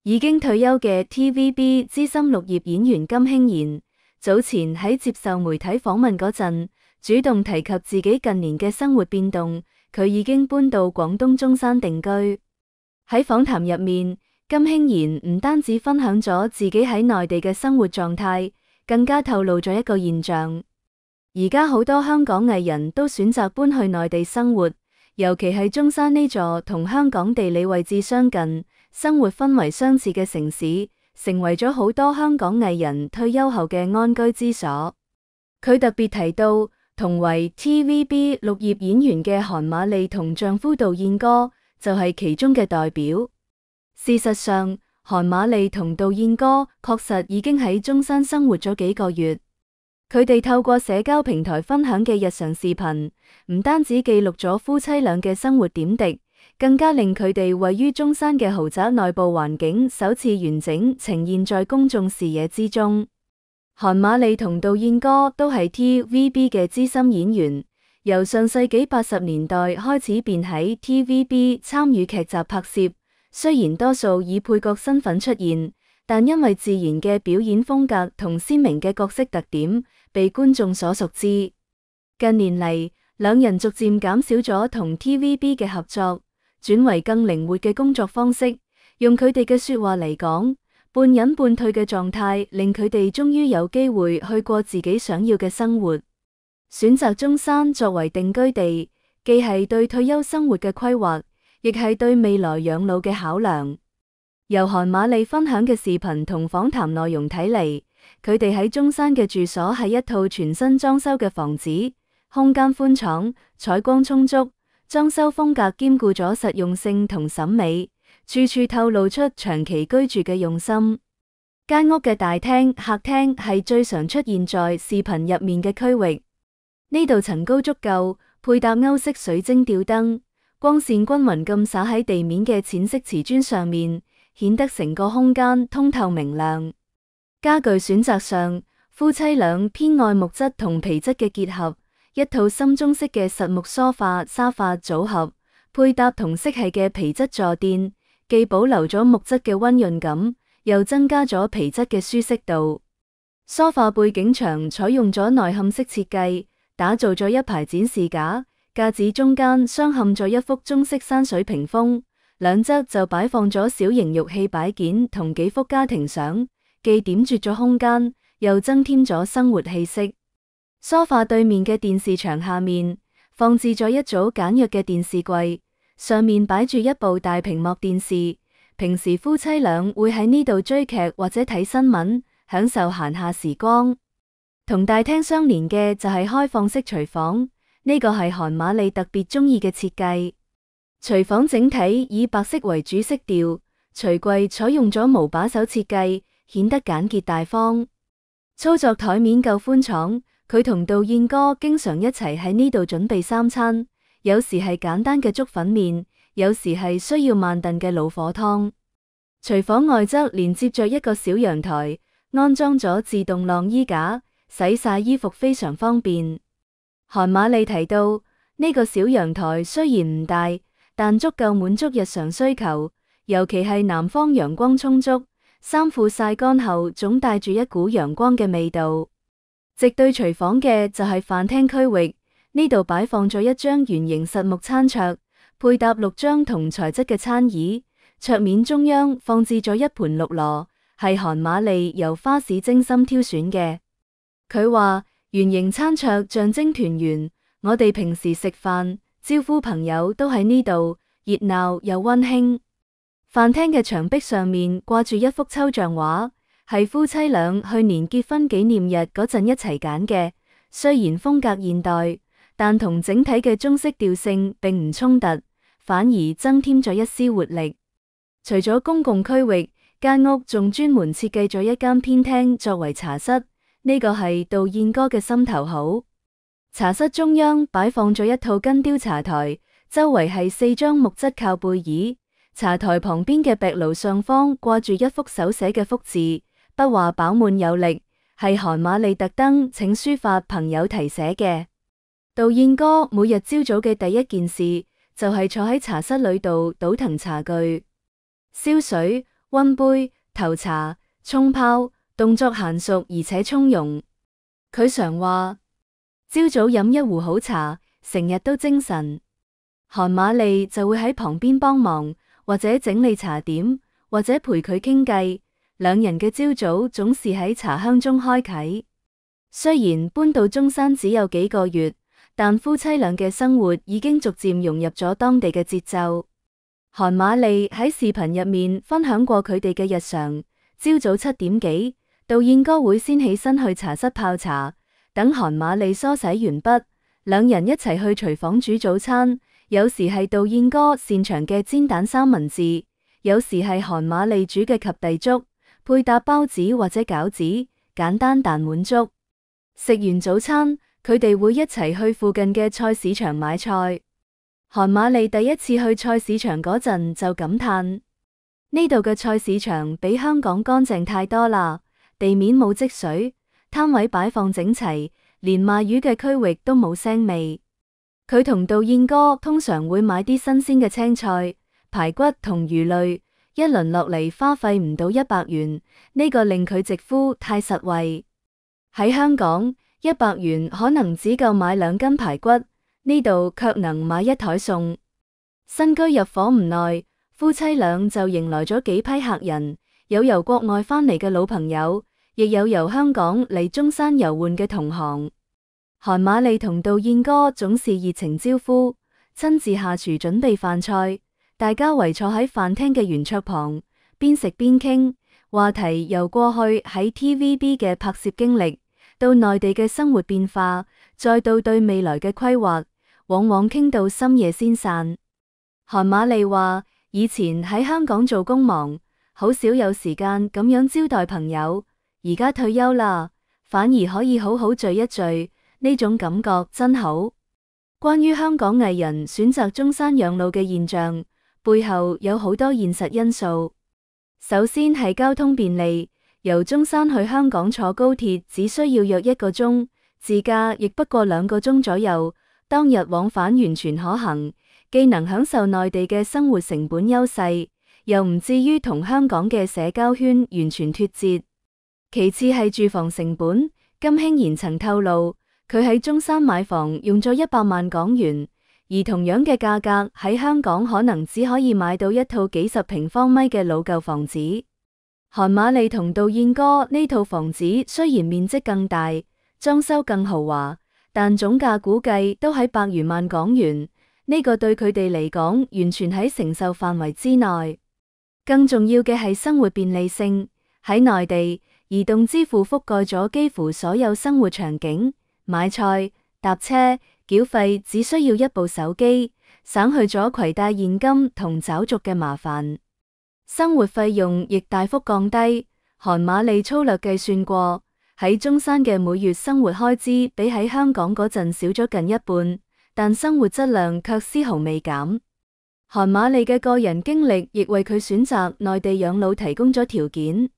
已經退休嘅 TVB 資深綠葉演員金興賢，早前喺接受媒體訪問嗰陣，主動提及自己近年嘅生活變動，佢已經搬到廣東中山定居。喺訪談入面，金興賢唔單止分享咗自己喺內地嘅生活狀態，更加透露咗一個現象。而家好多香港藝人都選擇搬去內地生活，尤其係中山呢座同香港地理位置相近、生活氛圍相似嘅城市，成為咗好多香港藝人退休後嘅安居之所。佢特別提到，同為 TVB 綠葉演員嘅韓馬利同丈夫杜燕歌就係其中嘅代表。事實上，韓馬利同杜燕歌確實已經喺中山生活咗幾個月。佢哋透過社交平台分享嘅日常視頻，唔單止記錄咗夫妻倆嘅生活點滴，更加令佢哋位於中山嘅豪宅內部環境首次完整呈現在公眾視野之中。韓馬利同杜燕歌都係 TVB 嘅資深演員，由上世紀80年代開始便喺 TVB 參與劇集拍攝。雖然多數以配角身份出現，但因為自然嘅表演風格同鮮明嘅角色特點，被觀眾所熟知。近年嚟，兩人逐漸減少咗同 TVB 嘅合作，轉為更靈活嘅工作方式。用佢哋嘅說話嚟講，半隱半退嘅狀態，令佢哋終於有機會去過自己想要嘅生活。選擇中山作為定居地，既係對退休生活嘅規劃，亦係對未來養老嘅考量。由韓馬利分享嘅視頻同訪談內容睇嚟，佢哋喺中山嘅住所係一套全新裝修嘅房子，空間寬敞，採光充足，裝修風格兼顧咗實用性同審美，處處透露出長期居住嘅用心。間屋嘅大廳、客廳係最常出現在視頻入面嘅區域，呢度層高足夠，配搭歐式水晶吊燈。光線均勻咁灑喺地面嘅淺色瓷磚上面，顯得成個空間通透明亮。家具選擇上，夫妻倆偏愛木質同皮質嘅結合，一套深棕色嘅實木沙發組合，配搭同色系嘅皮質坐墊，既保留咗木質嘅溫潤感，又增加咗皮質嘅舒適度。沙發背景牆採用咗內嵌式設計，打造咗一排展示架。架子中間鑲嵌咗一幅中式山水屏風，兩側就擺放咗小型玉器擺件同幾幅家庭相，既點綴咗空間，又增添咗生活氣息。梳化對面嘅電視牆下面放置咗一組簡約嘅電視櫃，上面擺住一部大屏幕電視。平時夫妻倆會喺呢度追劇或者睇新聞，享受閒暇時光。同大廳相連嘅就係開放式廚房。呢個係韓馬利特別中意嘅設計，廚房整體以白色為主色調，櫥櫃採用咗無把手設計，顯得簡潔大方。操作台面夠寬敞，佢同杜燕歌經常一齊喺呢度準備三餐，有時係簡單嘅粥粉麵，有時係需要慢燉嘅老火湯。廚房外側連接着一個小陽台，安裝咗自動晾衣架，洗曬衣服非常方便。韓馬利提到，呢個小陽台雖然唔大，但足夠滿足日常需求，尤其係南方陽光充足，衫褲曬乾後總帶住一股陽光嘅味道。直對廚房嘅就係飯廳區域，呢度擺放咗一張圓形實木餐桌，配搭6張同材質嘅餐椅，桌面中央放置咗一盤綠蘿，係韓馬利由花市精心挑選嘅。佢話，圓形餐桌象徵團圓，我哋平時食飯招呼朋友都喺呢度，熱鬧又溫馨。飯廳嘅牆壁上面掛住一幅抽象畫，係夫妻倆去年結婚紀念日嗰陣一齊揀嘅。雖然風格現代，但同整體嘅中式調性並唔衝突，反而增添咗一絲活力。除咗公共區域，間屋仲專門設計咗一間偏廳作為茶室。呢個係杜燕歌嘅心頭好。茶室中央擺放咗一套金雕茶台，周圍係4張木質靠背椅。茶台旁邊嘅壁爐上方掛住一幅手寫嘅福字，筆畫飽滿有力，係韓馬利特登請書法朋友題寫嘅。杜燕歌每日朝早嘅第一件事就係坐喺茶室裏度倒騰茶具、燒水、溫杯、投茶、沖泡，動作嫻熟而且從容。佢常話：朝早飲一壺好茶，成日都精神。韓瑪麗就會喺旁邊幫忙，或者整理茶點，或者陪佢傾偈。兩人嘅朝早總是喺茶香中開啟。雖然搬到中山只有幾個月，但夫妻倆嘅生活已經逐漸融入咗當地嘅節奏。韓瑪麗喺視頻入面分享過佢哋嘅日常。朝早7點幾，杜燕哥會先起身去茶室泡茶，等韓瑪麗梳洗完畢，兩人一齊去廚房煮早餐。有時係杜燕哥擅長嘅煎蛋三文治，有時係韓瑪麗煮嘅及第粥，配搭包子或者餃子，簡單但滿足。食完早餐，佢哋會一齊去附近嘅菜市場買菜。韓瑪麗第一次去菜市場嗰陣就感嘆：呢度嘅菜市場比香港乾淨太多啦，地面冇積水，攤位擺放整齊，連賣魚嘅區域都冇腥味。佢同杜燕哥通常會買啲新鮮嘅青菜、排骨同魚類，一輪落嚟花費唔到100元，呢個令佢直呼太實惠。喺香港，100元可能只夠買2斤排骨，呢度卻能買一枱餸。新居入伙唔耐，夫妻倆就迎來咗幾批客人，有由國外返嚟嘅老朋友，亦有由香港嚟中山遊玩嘅同行。韓瑪麗同杜燕哥總是熱情招呼，親自下廚準備飯菜，大家圍坐喺飯廳嘅圓桌旁，邊食邊傾，話題由過去喺 TVB 嘅拍攝經歷，到內地嘅生活變化，再到對未來嘅規劃，往往傾到深夜先散。韓瑪麗話：以前喺香港做工忙，好少有時間咁樣招待朋友，而家退休啦，反而可以好好聚一聚。呢種感覺真好。關於香港藝人選擇中山養老嘅現象，背後有好多現實因素。首先係交通便利，由中山去香港坐高鐵只需要約1個鐘，自駕亦不過2個鐘左右，當日往返完全可行，既能享受內地嘅生活成本優勢，又唔至於同香港嘅社交圈完全脫節。其次係住房成本，金興賢曾透露，佢喺中山買房用咗100萬港元，而同樣嘅價格喺香港可能只可以買到一套幾十平方米嘅老舊房子。韓瑪麗同杜燕哥呢套房子雖然面積更大，裝修更豪華，但總價估計都喺100餘萬港元，呢個對佢哋嚟講完全喺承受範圍之內。更重要嘅係生活便利性，喺內地，移動支付覆蓋咗幾乎所有生活場景。買菜、搭車、繳費只需要一部手機，省去咗攜帶現金同找續嘅麻煩。生活費用亦大幅降低。韓瑪麗粗略計算過，喺中山嘅每月生活開支比喺香港嗰陣少咗近一半，但生活質量卻絲毫未減。韓瑪麗嘅個人經歷亦為佢選擇內地養老提供咗條件。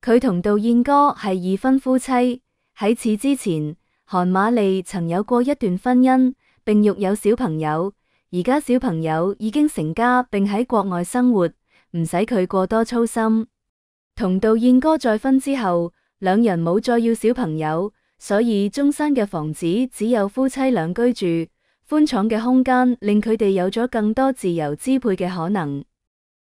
佢同杜燕哥係2婚夫妻，喺此之前，韓瑪麗曾有過一段婚姻，並育有小朋友，而家小朋友已經成家並喺國外生活，唔使佢過多操心。同杜燕哥再婚之後，兩人冇再要小朋友，所以中山嘅房子只有夫妻倆居住，寬敞嘅空間令佢哋有咗更多自由支配嘅可能。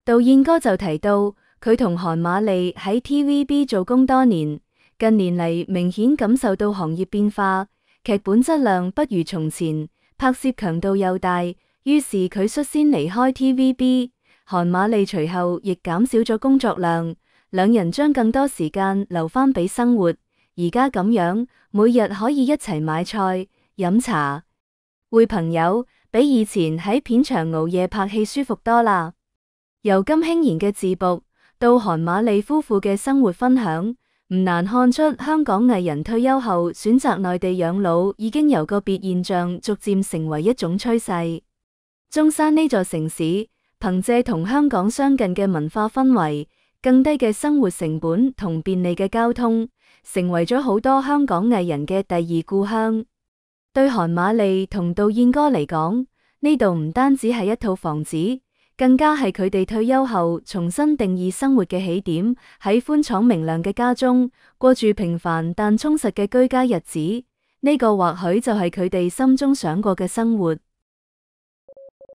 杜燕哥就提到，佢同韓瑪麗喺 TVB 做工多年，近年嚟明顯感受到行業變化，劇本質量不如從前，拍攝強度又大，於是佢率先離開 TVB， 韓瑪麗隨後亦減少咗工作量，兩人將更多時間留返俾生活。而家咁樣，每日可以一齊買菜、飲茶、會朋友，比以前喺片場熬夜拍戲舒服多啦。由金興賢嘅自曝到韓瑪麗夫婦嘅生活分享，唔難看出香港藝人退休後選擇內地養老已經由個別現象逐漸成為一種趨勢。中山呢座城市，憑借同香港相近嘅文化氛圍、更低嘅生活成本同便利嘅交通，成為咗好多香港藝人嘅第二故鄉。對韓瑪麗同杜燕哥嚟講，呢度唔單止係一套房子，更加係佢哋退休後重新定義生活嘅起點。喺寬敞明亮嘅家中，過住平凡但充實嘅居家日子，呢個或許就係佢哋心中想過嘅生活。